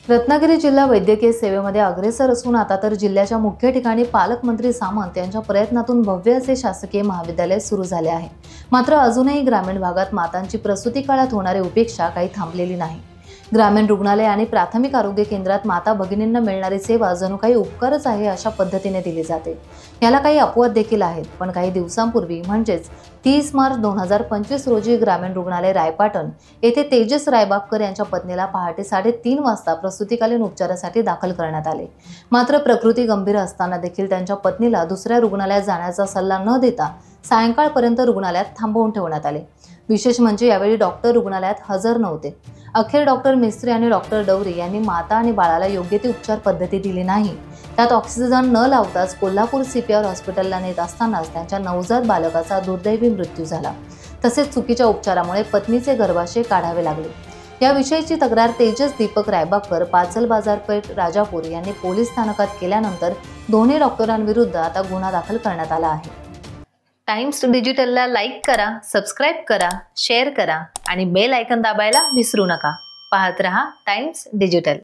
रत्नागिरी जिल्हा वैद्यकीय सेवेमध्ये अग्रेसर असून आता तर जिल्ह्याच्या मुख्य ठिकाणी पालकमंत्री सामंत यांच्या प्रयत्नातून भव्य असे शासकीय महाविद्यालय सुरू झाले आहे। मात्र अजूनही ग्रामीण भागात मातांची प्रसूती काळात होणारी उपेक्षा काही थांबलेली नाही। ग्रामीण रुग्णालय आणि प्राथमिक आरोग्य केंद्रात माता भगिनींना मिळणारी सेवा जणू काही उपकारच आहे अशा पद्धतीने दिली जाते। याला काही अपवाद देखील आहेत, पण काही दिवसांपूर्वी म्हणजेच 30 मार्च 2025 रोजी ग्रामीण रुग्णालय रायपाटण येथे तेजस रायबापकर यांच्या पत्नीला पहाटे 3:30 वाजता प्रसूतीकालीन उपचारासाठी दाखल करण्यात आले। मात्र प्रकृती गंभीर असताना देखील त्यांच्या पत्नीला दुसऱ्या रुग्णालयात जाण्याचा सल्ला न देता सायंकाळपर्यंत रुग्णालयात थांबवून ठेवण्यात आले। विशेष म्हणजे यावेळी डॉक्टर रुग्णालयात हजर नव्हते। अखेर डॉक्टर मिस्त्री आणि डॉक्टर डवरे यांनी माता आणि बाळाला योग्य ती उपचार पद्धती दिली नाही। त्यात ऑक्सिजन न लावताच कोल्हापूर CPR हॉस्पिटलला नेत असतानाच त्यांच्या नवजात बालकाचा दुर्दैवी मृत्यू झाला। तसेच चुकीच्या उपचारामुळे पत्नीचे गर्भाशय काढावे लागले। याविषयीची तक्रार तेजस दीपक रायबापकर, पाचल बाजारपेठ, राजापूर यांनी पोलीस स्थानकात केल्यानंतर दोन्ही डॉक्टरांविरुद्ध आता गुन्हा दाखल करण्यात आला आहे। टाइम्स डिजिटलला लाईक करा, सबस्क्राइब करा, शेअर करा आणि बेल आयकॉन दाबायला विसरू नका। पाहत रहा टाइम्स डिजिटल।